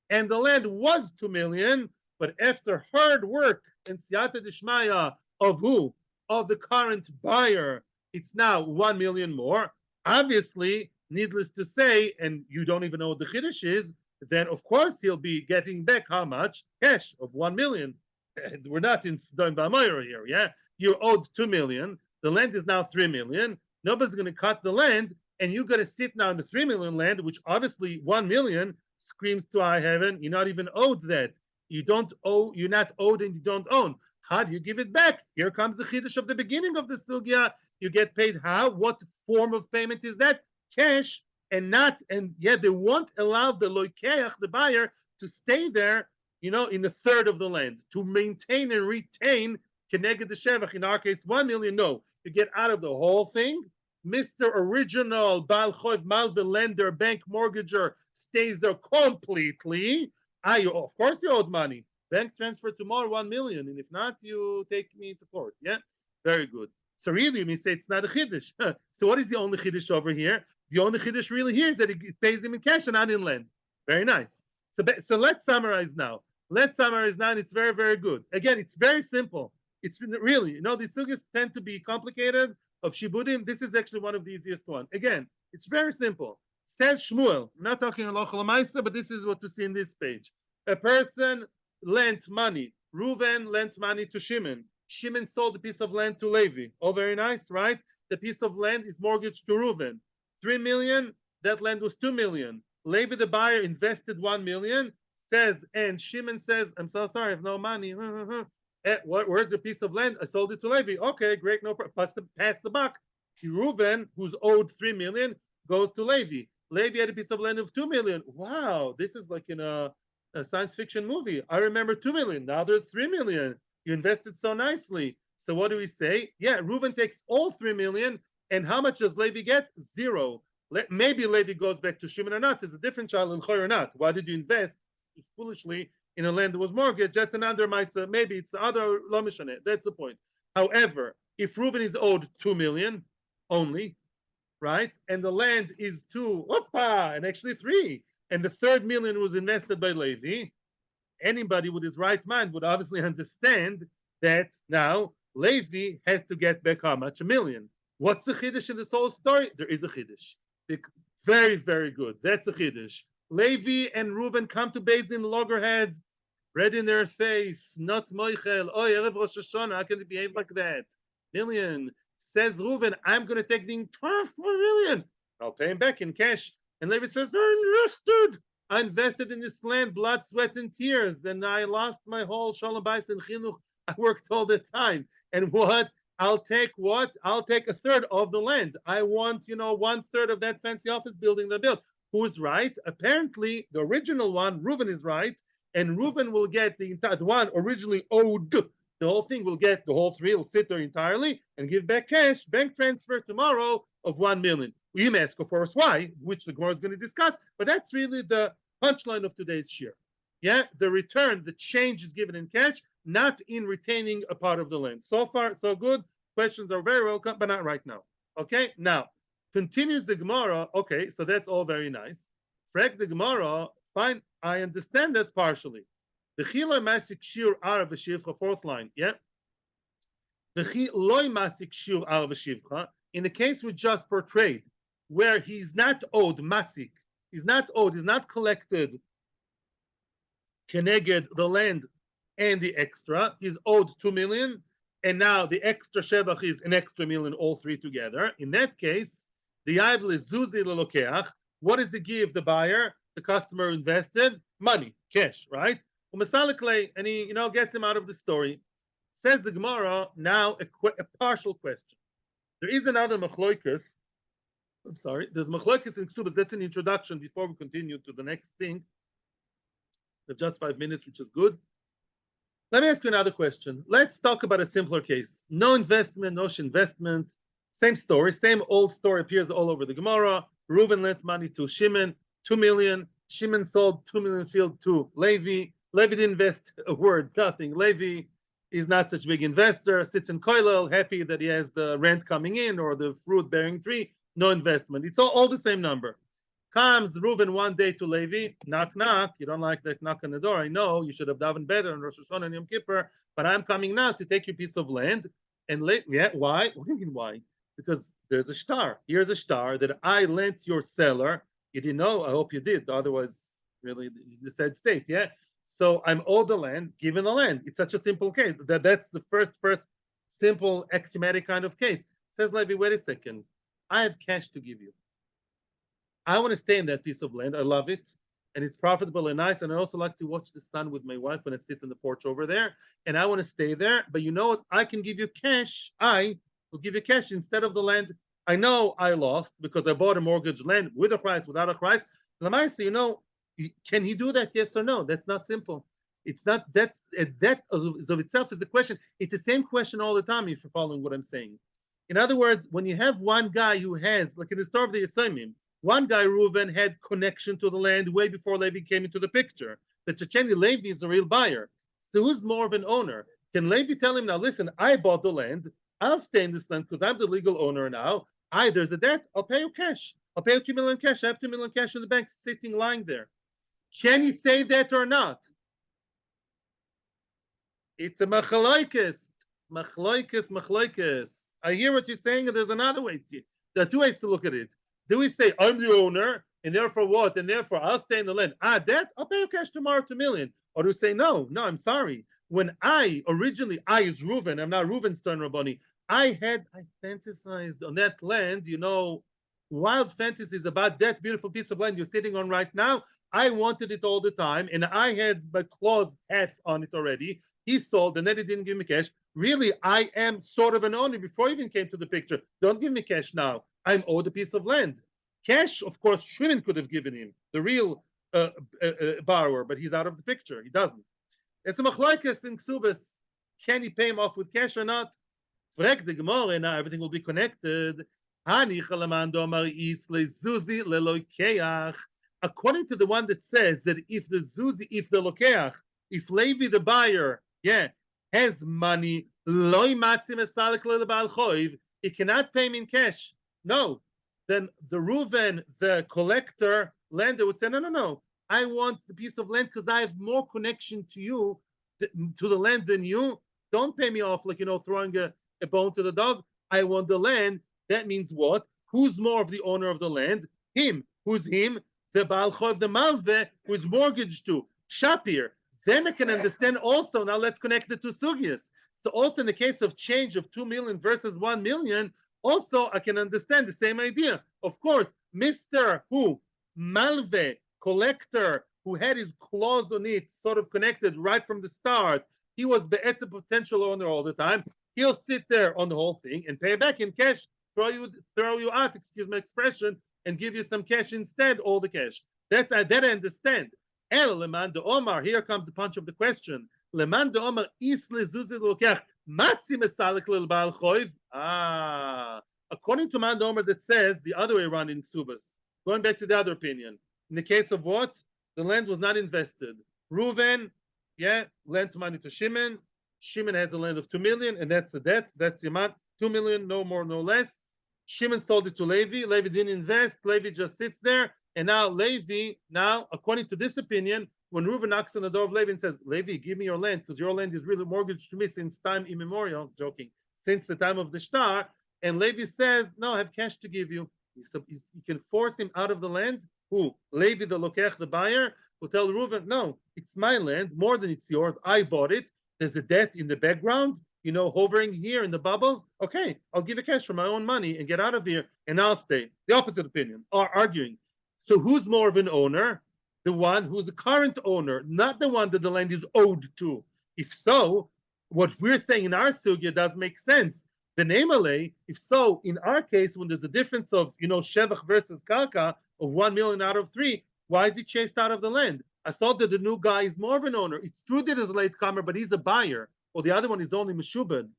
and the land was 2 million, but after hard work and siyata d'shmaya of who? Of the current buyer, it's now 1 million more. Obviously, needless to say, and you don't even know what the chiddush is, then of course he'll be getting back how much? Cash of 1 million. We're not in Sodom V'Amora here, yeah? You're owed 2 million. The land is now 3 million. Nobody's going to cut the land, and you're going to sit now in the 3 million land, which obviously 1 million screams to high heaven. You're not even owed that. You don't owe, you're not owed and you don't own. How do you give it back? Here comes the chiddush of the beginning of the sugya. You get paid how? What form of payment is that? Cash, and not, and yet they won't allow the loikeach, the buyer, to stay there, in a third of the land, to maintain and retain keneged the shevach. In our case, 1 million. No, you get out of the whole thing. Mr. Original Baal Choiv Malve lender, bank mortgager stays there completely. Of course you owed money. Bank transfer tomorrow 1 million, and if not, you take me to court. Yeah, very good. So really, you may say it's not a chiddush. So what is the only chiddush over here? The only chiddush really here is that it pays him in cash and not in land. Very nice. So let's summarize now. And it's very, very good. Again, it's very simple. It's really, these sugyas tend to be complicated of shibudim. This is actually one of the easiest one. Again, it's very simple. Says Shmuel, I'm not talking halacha l'maisa, but this is what we see in this page. A person lent money. Reuven lent money to Shimon. Shimon sold a piece of land to Levi. Oh, very nice, right? The piece of land is mortgaged to Reuven. 3 million, that land was 2 million. Levi, the buyer, invested 1 million, and Shimon says, I'm so sorry, I have no money. Where's the piece of land? I sold it to Levi. Okay, great, no problem. Pass the buck. Reuven, who's owed 3 million, goes to Levi. Levi had a piece of land of 2 million. Wow, this is like in a science fiction movie. I remember 2 million. Now there's 3 million. You invested so nicely. So what do we say? Yeah, Reuven takes all 3 million. And how much does Levi get? 0. Maybe Levi goes back to Shimon or not. There's a different child in Choy or not. Why did you invest foolishly in a land that was mortgaged? That's another Maisa. Maybe it's other Lomishane. That's the point. However, if Reuven is owed 2 million only, right? And the land is 2, and actually 3. And the third million was invested by Levi. Anybody with his right mind would obviously understand that now Levi has to get back how much? 1,000,000. What's the chiddush in this whole story? There is a chiddush. Very, very good. That's a chiddush. Levi and Reuben come to Beis Din loggerheads, red in their face, not moichel. Oh, Erev Rosh Hashanah, how can they behave like that? Million. Says Reuben, I'm going to take the entire 4,000,000. I'll pay him back in cash. And Levi says, I invested in this land, blood, sweat, and tears, and I lost my whole shalom bayis and chinuch. I worked all the time. And what? I'll take what? I'll take a third of the land. I want, 1/3 of that fancy office building they built. Who's right? Apparently, the original one, Reuben, is right, and Reuben will get the entire one originally owed. The whole thing will get the whole 3 will sit there entirely and give back cash, bank transfer tomorrow of 1,000,000. You may ask, of course, why, which the Gemara is going to discuss, but that's really the punchline of today's shiur. Yeah, the return, the change is given in cash, not in retaining a part of the land. So far, so good. Questions are very welcome, but not right now. Okay, now continues the Gemara. Okay, so that's all very nice. Frag the Gemara. Fine, I understand that partially. The chiloi masik shiur arav v'shivcha, fourth line. Yeah. The chiloi masik shiur arav v'shivcha. In the case we just portrayed, where he's not owed masik, he's not collected keneged the land and the extra. He's owed 2,000,000, and now the extra shevach is an extra 1,000,000, all 3 together. In that case, the yavel is zuzi lelokeach. What does it give the buyer? The customer invested money, cash, right? And he, gets him out of the story. Says the Gemara, now a partial question. There is another machloikus. I'm sorry, there's machloikus in Ksubas. That's an introduction before we continue to the next thing. We have just 5 minutes, which is good. Let me ask you another question. Let's talk about a simpler case. No investment, no investment. Same story, same old story appears all over the Gemara. Reuben lent money to Shimon, 2,000,000. Shimon sold 2,000,000 field to Levi. Levi didn't invest a word, nothing. Levi is not such a big investor, sits in koilel, happy that he has the rent coming in or the fruit-bearing tree, no investment. It's all the same number. Comes Reuben one day to Levi, knock, knock. You don't like that knock on the door. I know you should have davened better on Rosh Hashanah and Yom Kippur, but I'm coming now to take your piece of land. And why? What do you mean why? Because there's a star. Here's a star that I lent your seller. You didn't know? I hope you did. Otherwise, really, the sad state, yeah? So I'm owed the land, given the land. It's such a simple case. That's the first simple axiomatic kind of case. Says Levi, wait a second. I have cash to give you. I want to stay in that piece of land. I love it. And it's profitable and nice. And I also like to watch the sun with my wife when I sit on the porch over there. And I want to stay there. But you know what? I can give you cash. I will give you cash instead of the land. I know I lost because I bought a mortgage land with a price, without a price. Lamaisa, can he do that? Yes or no? That's not simple. It's not that of itself is the question. It's the same question all the time if you're following what I'm saying. In other words, when you have one guy who has, like in the story of the Yisraelim, one guy, Reuben, had connection to the land way before Levi came into the picture. The Checheni Levi is a real buyer. So who's more of an owner? Can Levi tell him now, listen, I bought the land. I'll stay in this land because I'm the legal owner now. There's a debt. I'll pay you cash. I'll pay you 2,000,000 cash. I have 2,000,000 cash in the bank sitting, lying there. Can he say that or not? It's a machloikis. Machloikis. I hear what you're saying, and there's another way. There are 2 ways to look at it. Do we say, I'm the owner, and therefore what? And therefore I'll stay in the land. Debt? I'll pay you cash tomorrow, 2,000,000. Or do we say, no, I'm sorry. When I is Reuven, I'm not Reuven Stern Rabboni. I fantasized on that land, wild fantasies about that beautiful piece of land you're sitting on right now. I wanted it all the time, and I had my clause half on it already. He sold, and then he didn't give me cash. Really, I am sort of an owner before he even came to the picture. Don't give me cash now. I'm owed a piece of land. Cash, of course, Shimon could have given him, the real borrower, but he's out of the picture. He doesn't. It's a machlokes in Ksubas. Can he pay him off with cash or not? Frag the Gemara, now everything will be connected. According to the one that says that if the lokeach, if Levi the buyer, has money, he cannot pay him in cash. No, then the Reuven, the collector, lender would say, no, no, no. I want the piece of land because I have more connection to you, to the land than you. Don't pay me off like, throwing a bone to the dog. I want the land. That means what? Who's more of the owner of the land? Him. Who's him? The Baal Chov, the Malve, who's mortgaged to. Shapir. Then I can understand also, now let's connect the two sugyas. So also in the case of change of 2 million versus 1 million, also I can understand the same idea. Of course, Mr. who? Malve, collector, who had his clause on it sort of connected right from the start. He was the potential owner all the time. He'll sit there on the whole thing and pay back in cash, throw you out, excuse my expression, and give you some cash instead, all the cash. That I understand. El leman de Omar, here comes the punch of the question. Leman de Omar is lezuzi lokach matzi mesalik lil baal choiv. According to Man de Omar, that says the other way around in Ksubas. Going back to the other opinion. In the case of what? The land was not invested. Reuven, lent money to Shimon. Shimon has a land of 2 million, and that's the debt. That's the amount. 2 million, no more, no less. Shimon sold it to Levi. Levi didn't invest. Levi just sits there. And now Levi, according to this opinion, when Reuven knocks on the door of Levi and says, Levi, give me your land, because your land is really mortgaged to me since time immemorial, joking, since the time of the Shtar. And Levi says, no, I have cash to give you. You can force him out of the land. Who? Levi, the lokech, the buyer, will tell Reuven, no, it's my land, more than it's yours. I bought it. There's a debt in the background, hovering here in the bubbles. Okay, I'll give you cash for my own money and get out of here, and I'll stay. The opposite opinion, are arguing. So who's more of an owner? The one who's the current owner, not the one that the land is owed to. If so, what we're saying in our sugya does make sense. The Nemale, if so, in our case, when there's a difference of, Shevach versus Karka of 1 million out of 3, why is he chased out of the land? I thought that the new guy is more of an owner. It's true that he's a latecomer, but he's a buyer. Or the other one is only Meshubad.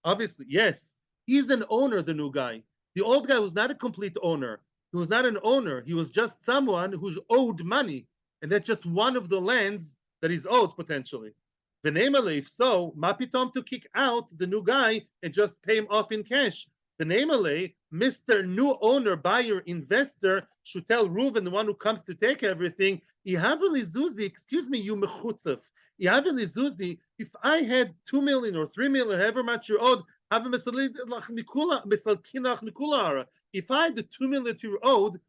Obviously, yes. He's an owner, the new guy. The old guy was not a complete owner. He was not an owner. He was just someone who's owed money. And that's just one of the lands that is owed, potentially. V'neimale, if so, mapitom to kick out the new guy and just pay him off in cash. V'neimale, Mr. New Owner, buyer, investor, should tell Reuven, the one who comes to take everything, Ihaveli Zuzi, excuse me, you mechutzef. Ihaveli Zuzi, if I had 2 million or 3 million, however much you're owed, if I had the 2 million you're owed,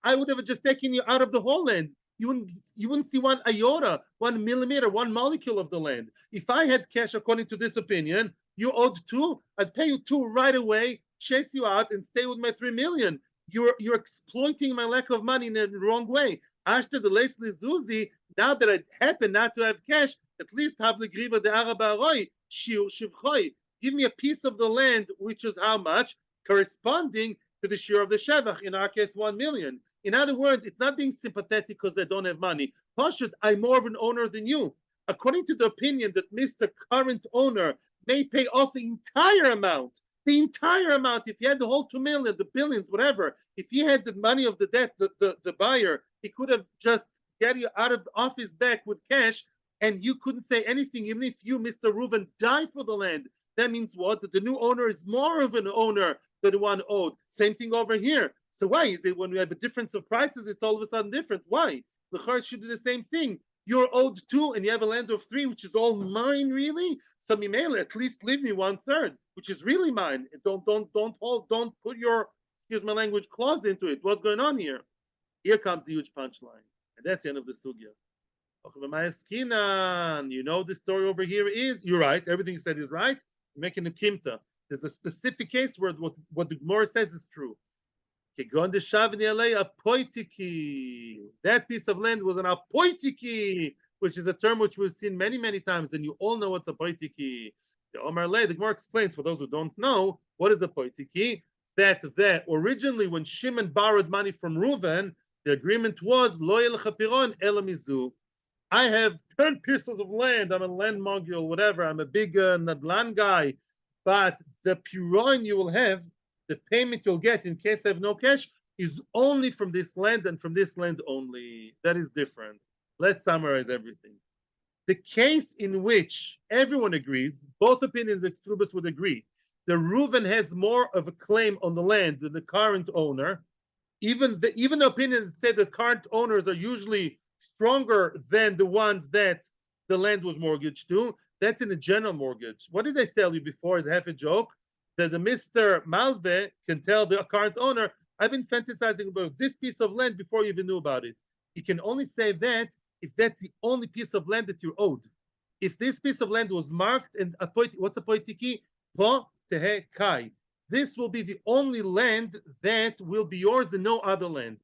I would have just taken you out of the whole land. You wouldn't see 1 iota, 1 millimeter, 1 molecule of the land. If I had cash, according to this opinion, you owed 2, I'd pay you 2 right away, chase you out, and stay with my 3 million. You're exploiting my lack of money in the wrong way. After the Leslie Zuzi, now that I happen not to have cash, at least have the griva de Arabaroi, Shiur Shivchoi. Give me a piece of the land, which is how much? Corresponding to the share of the Shevach, in our case, 1 million. In other words, it's not being sympathetic because I don't have money. Pashut, I'm more of an owner than you. According to the opinion that Mr. Current Owner may pay off the entire amount, if he had the whole 2 million, the billions, whatever, if he had the money of the debt, the buyer, he could have just get you off his back with cash, and you couldn't say anything, even if you, Mr. Reuven, die for the land. That means what? That the new owner is more of an owner than the one owed. Same thing over here. So why is it when we have a difference of prices, it's all of a sudden different? Why? The Church should do the same thing. You're owed 2 and you have a land of 3, which is all mine, really? So Mimele, at least leave me 1/3, which is really mine. Don't put your, excuse my language, clause into it. What's going on here? Here comes the huge punchline. And that's the end of the sugya. You know the story over here is, you're right, everything you said is right. You're making a kimta. There's a specific case where what the Gemara says is true. That piece of land was an apoitiki, which is a term which we've seen many, many times, and you all know what's a poitiki. The Gemara explains, for those who don't know, what is a poitiki? That originally when Shimon borrowed money from Reuven, the agreement was loyal chapiron elamizu. I have 10 pieces of land. I'm a land mogul, whatever. I'm a big Nadlan guy. But the piron you will have, the payment you'll get in case I have no cash, is only from this land and from this land only. That is different. Let's summarize everything. The case in which everyone agrees, both opinions of Ksubas would agree, the Reuven has more of a claim on the land than the current owner, even the opinions say that current owners are usually stronger than the ones that the land was mortgaged to. That's in a general mortgage. What did I tell you before as half a joke? That the Mr. Malve can tell the current owner, I've been fantasizing about this piece of land before you even knew about it. He can only say that if that's the only piece of land that you're owed. If this piece of land was marked and what's a poitiki? Po tehe kai. This will be the only land that will be yours and no other land.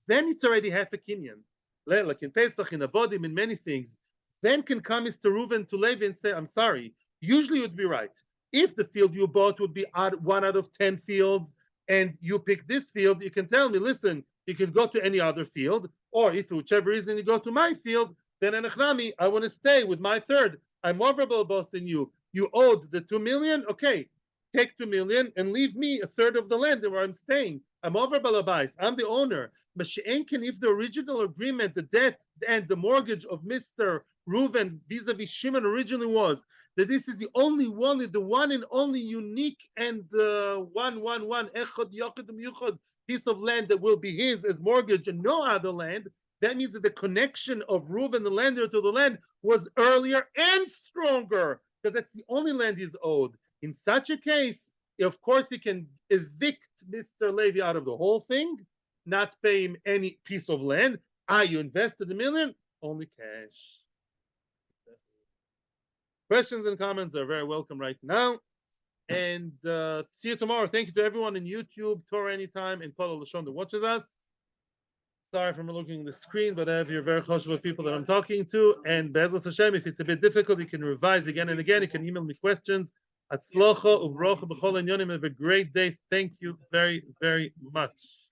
Then it's already half a kinyan. Like in Pesach, in Avodim, in many things. Then can come Mr. Reuven to Levi and say, I'm sorry. Usually it would be right. If the field you bought would be 1 out of 10 fields and you pick this field, you can tell me, listen, you can go to any other field, or if for whichever reason you go to my field, then Anachnami, I want to stay with my third. I'm more verbose than you. You owed the 2 million. Okay, take 2 million and leave me a third of the land where I'm staying. I'm over balabais. I'm the owner. But she'enken, if the original agreement, the debt and the mortgage of Mr. Reuven vis-a-vis Shimon originally was that this is the only one, the one and only unique and one echad yachid miyuchad piece of land that will be his as mortgage and no other land. That means that the connection of Reuven, the lender, to the land was earlier and stronger because that's the only land he's owed. In such a case, of course, he can evict Mr. Levi out of the whole thing, not pay him any piece of land. You invested $1 million, only cash. Questions and comments are very welcome right now. And see you tomorrow. Thank you to everyone in YouTube, Torah Anytime, and Paul Lashon that watches us. Sorry for looking at the screen, but I have your very close with people that I'm talking to. And Be'ezras Hashem, if it's a bit difficult, you can revise again and again. You can email me questions. Atzlocha uvrocha b'chol inyonim. Have a great day. Thank you very, very much.